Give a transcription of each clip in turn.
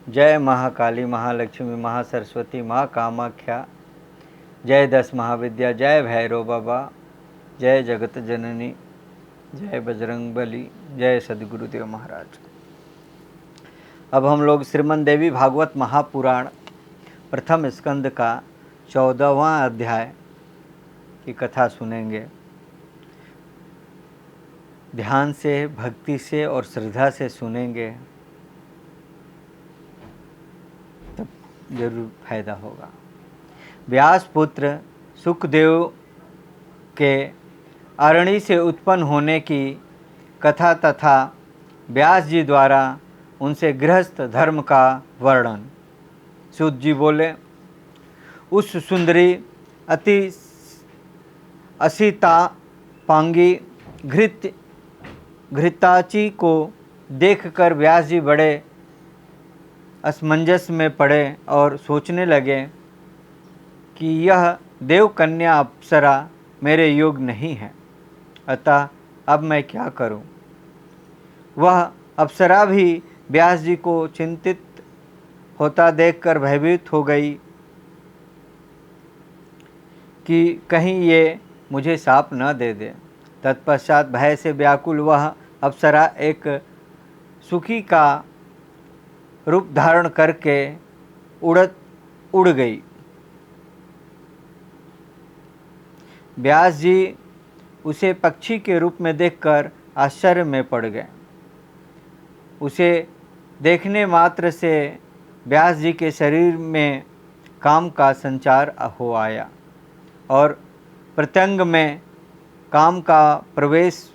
जय महाकाली, महालक्ष्मी, महासरस्वती, महाकामाख्या। जय 10 महाविद्या, जय भैरव बाबा, जय जगत जननी, जय बजरंग बली, जय सद्गुरुदेव महाराज। अब हम लोग श्रीमद् देवी भागवत महापुराण प्रथम स्कंद का 14वां अध्याय की कथा सुनेंगे। ध्यान से, भक्ति से और श्रद्धा से सुनेंगे, तब जरूर फायदा होगा। व्यास पुत्र सुखदेव के अरणी से उत्पन्न होने की कथा तथा व्यास जी द्वारा उनसे गृहस्थ धर्म का वर्णन। सूत जी बोले, उस सुंदरी अति असिता पांगी घृताची को देखकर व्यास जी बड़े असमंजस में पड़े और सोचने लगे कि यह देवकन्या अप्सरा मेरे योग्य नहीं है, अतः अब मैं क्या करूं। वह अप्सरा भी व्यास जी को चिंतित होता देखकर भयभीत हो गई कि कहीं ये मुझे शाप न दे दे। तत्पश्चात भय से व्याकुल वह अप्सरा एक सुखी का रूप धारण करके उड़ गई। व्यास जी उसे पक्षी के रूप में देखकर आश्चर्य में पड़ गए। उसे देखने मात्र से व्यास जी के शरीर में काम का संचार हो आया और प्रत्यंग में काम का प्रवेश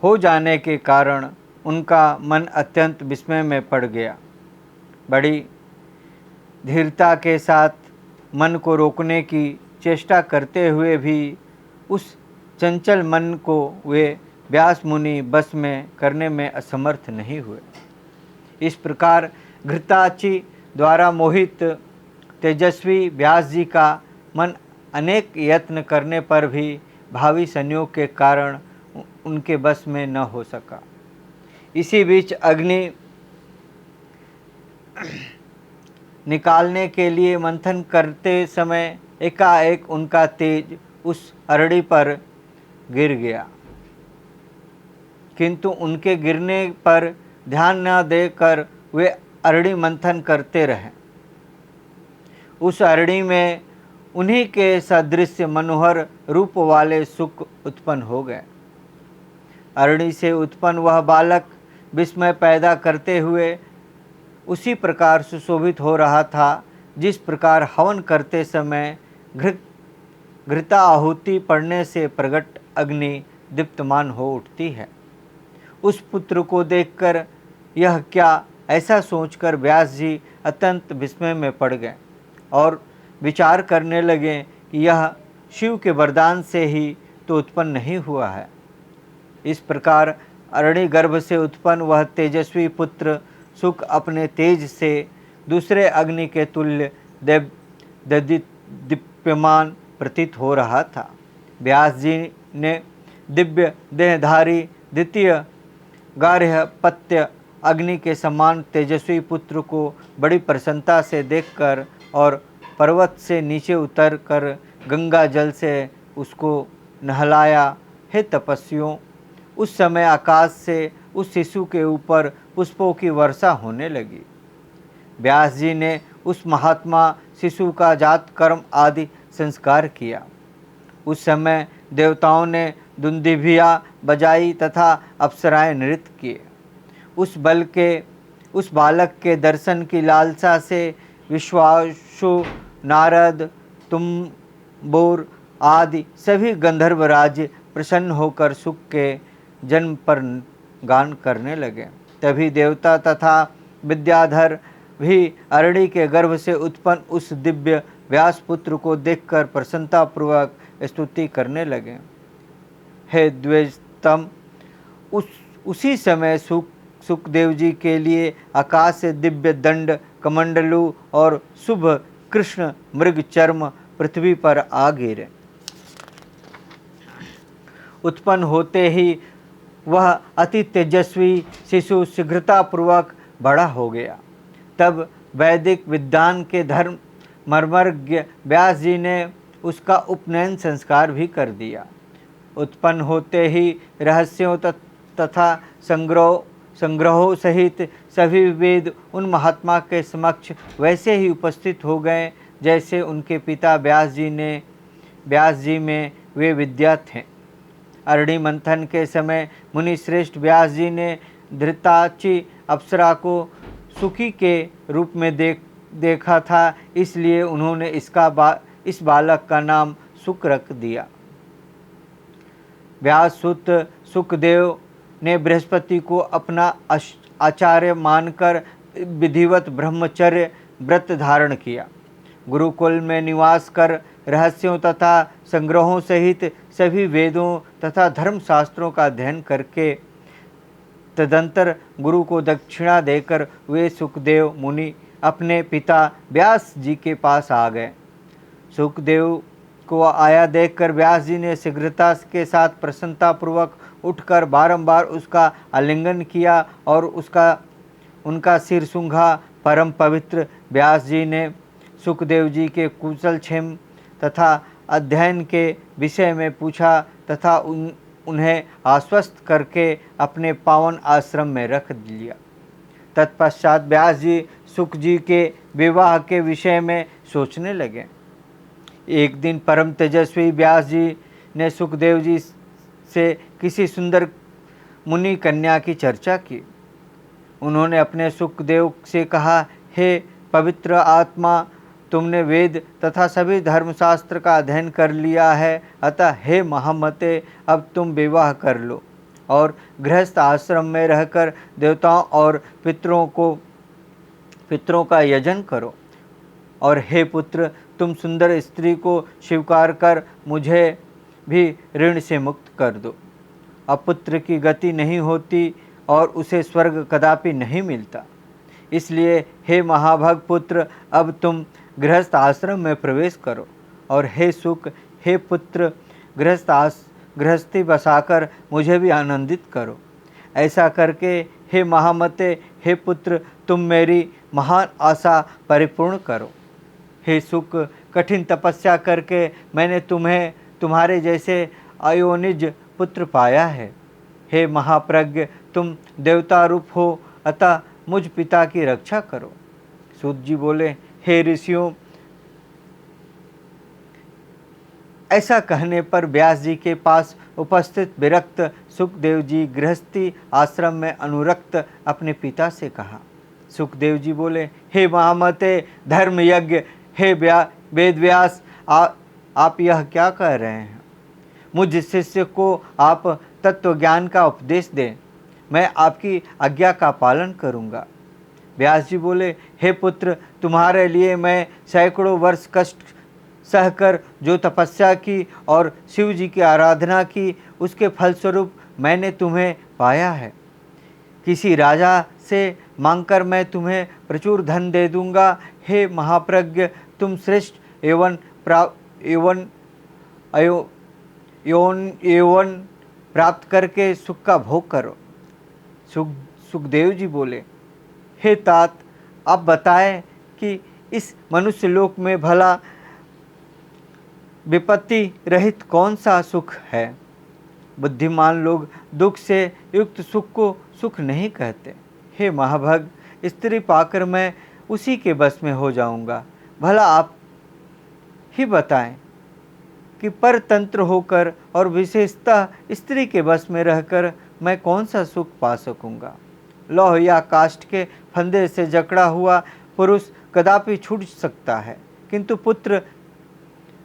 हो जाने के कारण उनका मन अत्यंत विस्मय में पड़ गया। बड़ी धीरता के साथ मन को रोकने की चेष्टा करते हुए भी उस चंचल मन को वे व्यास मुनि बस में करने में असमर्थ नहीं हुए। इस प्रकार घृताची द्वारा मोहित तेजस्वी व्यास जी का मन अनेक यत्न करने पर भी भावी संयोग के कारण उनके बस में न हो सका। इसी बीच अग्नि निकालने के लिए मंथन करते समय एकाएक उनका तेज उस अरड़ी पर गिर गया, किंतु उनके गिरने पर ध्यान न देकर वे अरड़ी मंथन करते रहे। उस अरड़ी में उन्हीं के सदृश मनोहर रूप वाले सुख उत्पन्न हो गए। अरणी से उत्पन्न वह बालक विस्मय पैदा करते हुए उसी प्रकार सुशोभित हो रहा था जिस प्रकार हवन करते समय घृता आहुति पड़ने से प्रगट अग्नि दीप्तमान हो उठती है। उस पुत्र को देखकर यह क्या, ऐसा सोचकर व्यास जी अत्यंत विस्मय में पड़ गए और विचार करने लगे कि यह शिव के वरदान से ही तो उत्पन्न नहीं हुआ है। इस प्रकार अरणी गर्भ से उत्पन्न वह तेजस्वी पुत्र सुख अपने तेज से दूसरे अग्नि के तुल्य दीप्यमान प्रतीत हो रहा था। व्यास जी ने दिव्य देहधारी द्वितीय गार्हपत्य अग्नि के समान तेजस्वी पुत्र को बड़ी प्रसन्नता से देखकर और पर्वत से नीचे उतर कर गंगा जल से उसको नहलाया। हे तपस्वियों, उस समय आकाश से उस शिशु के ऊपर पुष्पों की वर्षा होने लगी। व्यास जी ने उस महात्मा शिशु का जात कर्म आदि संस्कार किया। उस समय देवताओं ने दुंदुभिया बजाई तथा अप्सराएं नृत्य किए। उस बालक के दर्शन की लालसा से विश्वासु, नारद, तुम्बुर आदि सभी गंधर्व राज्य प्रसन्न होकर सुख के जन्म पर गान करने लगे। तभी देवता तथा विद्याधर भी अरणी के गर्भ से उत्पन्न उस दिव्य व्यास पुत्र को देखकर प्रसन्नतापूर्वक स्तुति करने लगे। हे द्विजतम, उसी समय सुखदेव जी के लिए आकाश से दिव्य दंड कमंडलू और शुभ कृष्ण मृग चर्म पृथ्वी पर आ गिरे। उत्पन्न होते ही वह अति तेजस्वी शिशु शीघ्रतापूर्वक बड़ा हो गया। तब वैदिक विद्वान के धर्म मर्मज्ञ व्यास जी ने उसका उपनयन संस्कार भी कर दिया। उत्पन्न होते ही रहस्यों तथा संग्रहों सहित सभी वेद उन महात्मा के समक्ष वैसे ही उपस्थित हो गए जैसे उनके पिता व्यास जी में वे विद्या थे। अरणी मंथन के समय मुनि श्रेष्ठ व्यास जी ने धृताची अप्सरा को सुखी के रूप में देखा था, इसलिए उन्होंने इस बालक का नाम सुक रख दिया। व्यास सुत सुखदेव ने बृहस्पति को अपना आचार्य मानकर विधिवत ब्रह्मचर्य व्रत धारण किया। गुरुकुल में निवास कर रहस्यों तथा संग्रहों सहित सभी वेदों तथा धर्मशास्त्रों का अध्ययन करके तदंतर गुरु को दक्षिणा देकर वे सुखदेव मुनि अपने पिता व्यास जी के पास आ गए। सुखदेव को आया देखकर व्यास जी ने शीघ्रता के साथ प्रसन्नतापूर्वक उठकर बारंबार उसका आलिंगन किया और उनका सिर सूंघा। परम पवित्र व्यास जी ने सुखदेव जी के कुशल क्षेम तथा अध्ययन के विषय में पूछा तथा उन्हें आश्वस्त करके अपने पावन आश्रम में रख लिया। तत्पश्चात व्यास जी सुख जी के विवाह के विषय में सोचने लगे। एक दिन परम तेजस्वी व्यास जी ने सुखदेव जी से किसी सुंदर मुनि कन्या की चर्चा की। उन्होंने अपने सुखदेव से कहा, हे पवित्र आत्मा, तुमने वेद तथा सभी धर्मशास्त्र का अध्ययन कर लिया है, अतः हे महामते, अब तुम विवाह कर लो और गृहस्थ आश्रम में रहकर देवताओं और पितरों का यजन करो। और हे पुत्र, तुम सुंदर स्त्री को स्वीकार कर मुझे भी ऋण से मुक्त कर दो। अपुत्र की गति नहीं होती और उसे स्वर्ग कदापि नहीं मिलता। इसलिए हे महाभाग पुत्र, अब तुम गृहस्थ आश्रम में प्रवेश करो। और हे सुख, हे पुत्र, गृहस्थी बसाकर मुझे भी आनंदित करो। ऐसा करके हे महामते, हे पुत्र, तुम मेरी महान आशा परिपूर्ण करो। हे सुख, कठिन तपस्या करके मैंने तुम्हारे जैसे अयोनिज पुत्र पाया है। हे महाप्रज्ञ, तुम देवता रूप हो, अतः मुझ पिता की रक्षा करो। सूत जी बोले, हे ऋषियों, ऐसा कहने पर व्यास जी के पास उपस्थित विरक्त सुखदेव जी गृहस्थी आश्रम में अनुरक्त अपने पिता से कहा। सुखदेव जी बोले, हे महामते धर्म यज्ञ, हे वेद व्यास, आप यह क्या कह रहे हैं? मुझ शिष्य को आप तत्व ज्ञान का उपदेश दें, मैं आपकी आज्ञा का पालन करूंगा। व्यास जी बोले, हे पुत्र, तुम्हारे लिए मैं सैकड़ों वर्ष कष्ट सहकर जो तपस्या की और शिव जी की आराधना की, उसके फलस्वरूप मैंने तुम्हें पाया है। किसी राजा से मांगकर मैं तुम्हें प्रचुर धन दे दूंगा। हे महाप्रज्ञ, तुम श्रेष्ठ एवं प्राप्त करके सुख का भोग करो। सुखदेव जी बोले, हे तात, आप बताएं कि इस मनुष्य लोक में भला विपत्ति रहित कौन सा सुख है? बुद्धिमान लोग दुख से युक्त सुख को सुख नहीं कहते। हे महाभग, स्त्री पाकर मैं उसी के बस में हो जाऊंगा। भला आप ही बताएं कि परतंत्र होकर और विशेषतः स्त्री के बस में रहकर मैं कौन सा सुख पा सकूंगा? लौह या काष्ठ के फंदे से जकड़ा हुआ पुरुष कदापि छूट सकता है, किंतु पुत्र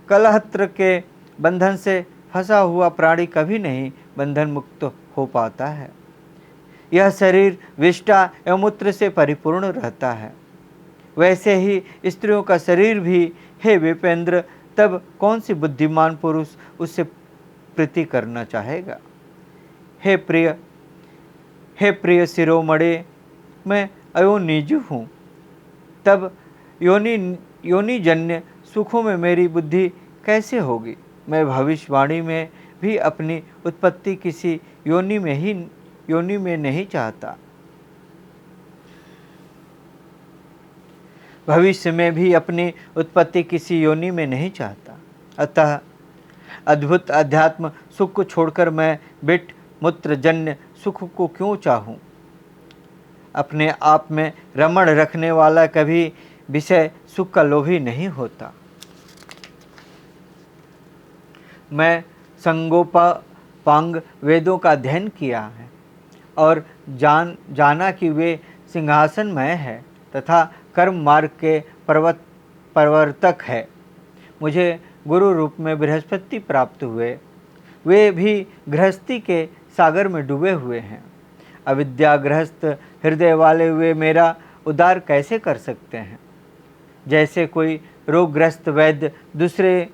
कलहत्र के बंधन से फंसा हुआ प्राणी कभी नहीं बंधन मुक्त हो पाता है। यह शरीर विष्ठा एवं मूत्र से परिपूर्ण रहता है, वैसे ही स्त्रियों का शरीर भी। हे विपेंद्र, तब कौन सी बुद्धिमान पुरुष उससे प्रीति करना चाहेगा? हे प्रिय शिरोमणे, मैं अयोनिज हूँ, तब योनिजन्य सुखों में मेरी बुद्धि कैसे होगी? मैं भविष्यवाणी में भी अपनी उत्पत्ति किसी योनि में नहीं चाहता। भविष्य में भी अपनी उत्पत्ति किसी योनि में नहीं चाहता। अतः अद्भुत अध्यात्म सुख को छोड़कर मैं बिट मूत्र जन्य सुख को क्यों चाहूं? अपने आप में रमण रखने वाला कभी विषय सुख का लोभी नहीं होता। मैं संगोपांग वेदों का अध्ययन किया है और जाना कि वे सिंहासनमय है तथा कर्म मार्ग के प्रवर्तक है। मुझे गुरु रूप में बृहस्पति प्राप्त हुए, वे भी गृहस्थी के सागर में डूबे हुए हैं। अविद्याग्रस्त हृदय वाले वे मेरा उद्धार कैसे कर सकते हैं? जैसे कोई रोगग्रस्त वैद्य दूसरे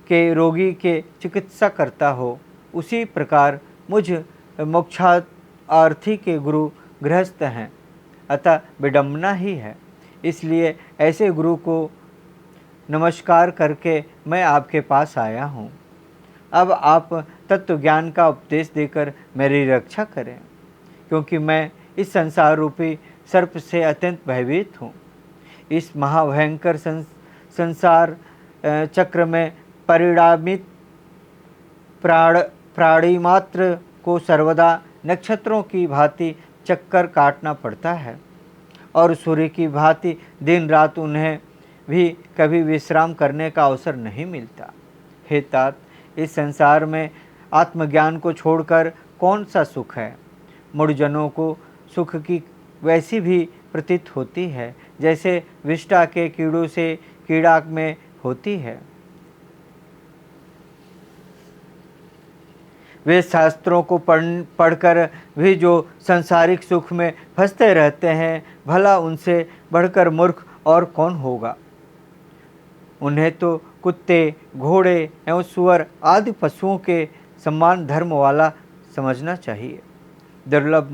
के रोगी के चिकित्सा करता हो, उसी प्रकार मुझ मोक्षार्थी के गुरु गृहस्थ हैं। अतः विडम्बना ही है। इसलिए ऐसे गुरु को नमस्कार करके मैं आपके पास आया हूँ। अब आप तत्व ज्ञान का उपदेश देकर मेरी रक्षा करें, क्योंकि मैं इस संसार रूपी सर्प से अत्यंत भयभीत हूँ। इस महाभयंकर संसार चक्र में परिणामित प्राणी मात्र को सर्वदा नक्षत्रों की भांति चक्कर काटना पड़ता है और सूर्य की भांति दिन रात उन्हें भी कभी विश्राम करने का अवसर नहीं मिलता। हे तात, इस संसार में आत्मज्ञान को छोड़कर कौन सा सुख है? मूढ़जनों को सुख की वैसी भी प्रतीत होती है जैसे विष्ठा के कीड़ों से कीड़ा में होती है। वे शास्त्रों को पढ़कर भी जो सांसारिक सुख में फंसते रहते हैं, भला उनसे बढ़कर मूर्ख और कौन होगा? उन्हें तो कुत्ते, घोड़े एवं सुअर आदि पशुओं के समान धर्म वाला समझना चाहिए। दुर्लभ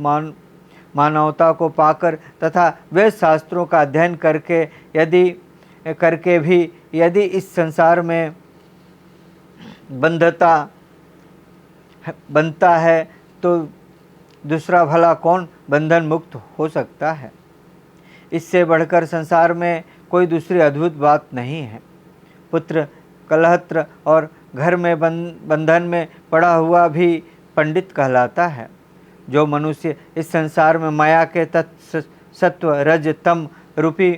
मानवता को पाकर तथा वे शास्त्रों का अध्ययन करके भी यदि इस संसार में बनता है तो दूसरा भला कौन बंधन मुक्त हो सकता है? इससे बढ़कर संसार में कोई दूसरी अद्भुत बात नहीं है। पुत्र कलहत्र और घर में बंधन में पड़ा हुआ भी पंडित कहलाता है। जो मनुष्य इस संसार में माया के सत्व रज तम रूपी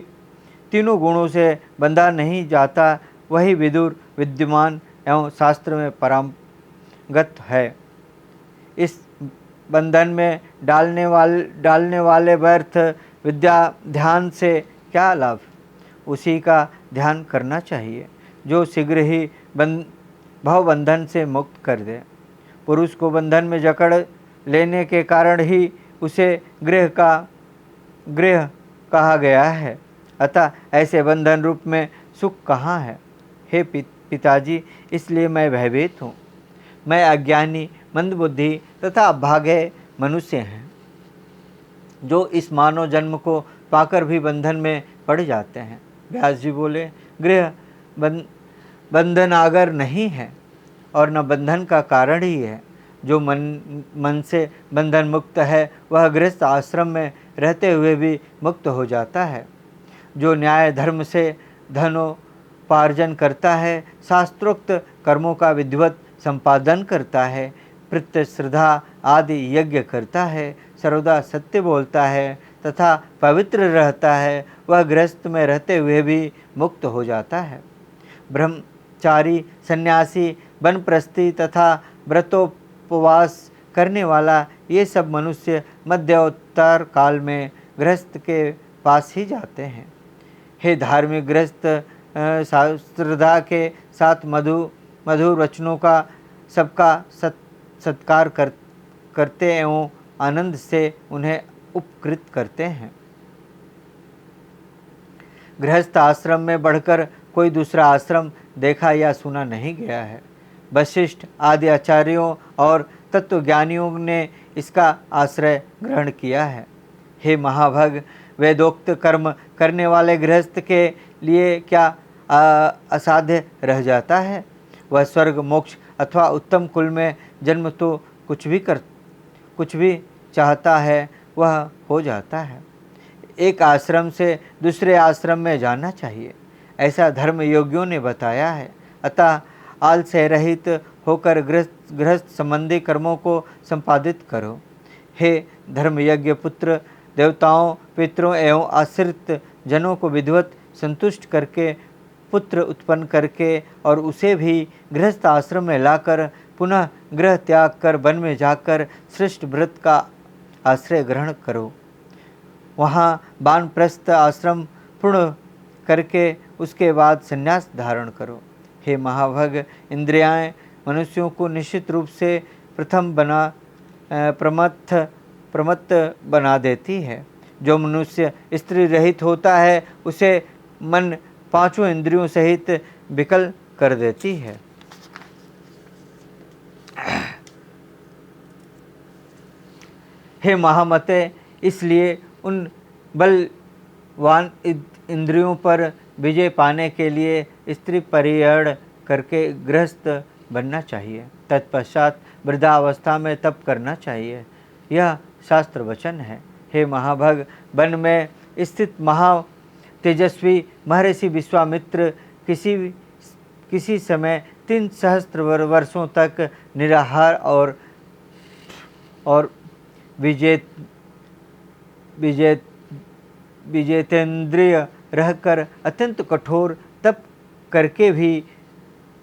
तीनों गुणों से बंधा नहीं जाता, वही विदुर विद्यमान एवं शास्त्र में पारंगत है। इस बंधन में डालने वाले व्यर्थ विद्या ध्यान से क्या लाभ? उसी का ध्यान करना चाहिए जो शीघ्र ही भवबंधन से मुक्त कर दे। पुरुष को बंधन में जकड़ लेने के कारण ही उसे गृह कहा गया है। अतः ऐसे बंधन रूप में सुख कहाँ है? हे पिताजी, इसलिए मैं भयभीत हूँ। मैं अज्ञानी, मंदबुद्धि तथा अभागे मनुष्य हैं, जो इस मानव जन्म को पाकर भी बंधन में पड़ जाते हैं। व्यास जी बोले, गृह बंधनागर नहीं है और न बंधन का कारण ही है। जो मन से बंधन मुक्त है, वह गृहस्थ आश्रम में रहते हुए भी मुक्त हो जाता है। जो न्याय धर्म से धनोपार्जन करता है, शास्त्रोक्त कर्मों का विधिवत संपादन करता है, प्रत्य श्रद्धा आदि यज्ञ करता है, सर्वदा सत्य बोलता है तथा पवित्र रहता है, वह गृहस्थ में रहते हुए भी मुक्त हो जाता है। ब्रह्मचारी, सन्यासी, बनप्रस्थी तथा व्रतोपवास करने वाला ये सब मनुष्य मध्योत्तर काल में गृहस्थ के पास ही जाते हैं। हे धार्मिक गृहस्थ, श्रद्धा के साथ मधुर वचनों का सबका सत्कार करते एवं आनंद से उन्हें उपकृत करते हैं। गृहस्थ आश्रम में बढ़कर कोई दूसरा आश्रम देखा या सुना नहीं गया है। वशिष्ठ आदि आचार्यों और तत्वज्ञानियों ने इसका आश्रय ग्रहण किया है। हे महाभग, वेदोक्त कर्म करने वाले गृहस्थ के लिए क्या असाध्य रह जाता है? वह स्वर्ग, मोक्ष अथवा उत्तम कुल में जन्म तो कुछ भी कुछ भी चाहता है वह हो जाता है। एक आश्रम से दूसरे आश्रम में जाना चाहिए, ऐसा धर्म योगियों ने बताया है। अतः आल से रहित होकर गृहस्थ संबंधी कर्मों को संपादित करो। हे धर्मयज्ञ पुत्र, देवताओं, पितरों एवं आश्रित जनों को विधिवत संतुष्ट करके, पुत्र उत्पन्न करके और उसे भी गृहस्थ आश्रम में लाकर पुनः गृह त्याग कर वन में जाकर श्रेष्ठ व्रत का आश्रय ग्रहण करो। वहाँ वानप्रस्थ आश्रम पूर्ण करके उसके बाद संन्यास धारण करो। हे महाभग, इंद्रियाएं मनुष्यों को निश्चित रूप से प्रमत्त बना देती है। जो मनुष्य स्त्री रहित होता है उसे मन पांचों इंद्रियों सहित विकल कर देती है। हे महामते, इसलिए उन बलवान इंद्रियों पर विजय पाने के लिए स्त्री परिहरण करके गृहस्थ बनना चाहिए। तत्पश्चात वृद्धावस्था में तप करना चाहिए, यह शास्त्र वचन है। हे महाभग, वन में स्थित महा तेजस्वी महर्षि विश्वामित्र किसी समय 3 सहस्त्र वर्षों तक निराहार और विजेतेंद्रिय रहकर अत्यंत कठोर तप करके भी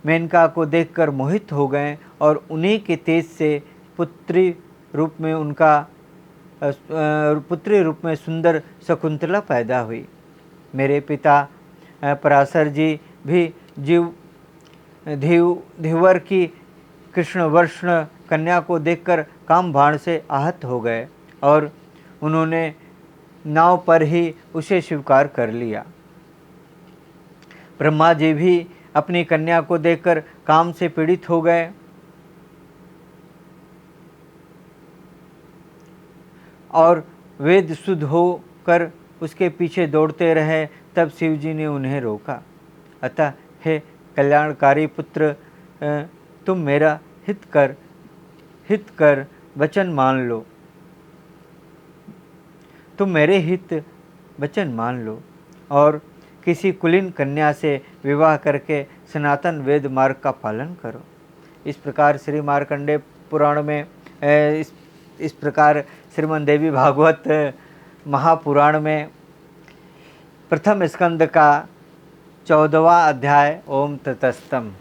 मेनका को देखकर मोहित हो गए और उन्हीं के तेज से पुत्री रूप में सुंदर शकुंतला पैदा हुई। मेरे पिता पराशर जी भी धीवर की कृष्णवर्ष्ण कन्या को देखकर काम बाण से आहत हो गए और उन्होंने नाव पर ही उसे स्वीकार कर लिया। ब्रह्मा जी भी अपनी कन्या को देखकर काम से पीड़ित हो गए और वेद शुद्ध होकर उसके पीछे दौड़ते रहे। तब शिव जी ने उन्हें रोका। अतः हे कल्याणकारी पुत्र, तुम मेरा हित कर वचन मान लो। तुम मेरे हित वचन मान लो और किसी कुलीन कन्या से विवाह करके सनातन वेद मार्ग का पालन करो। इस प्रकार श्री मार्कंडेय पुराण में इस प्रकार श्रीमद् देवी भागवत महापुराण में प्रथम स्कंद का 14वां अध्याय ओम ततस्तम।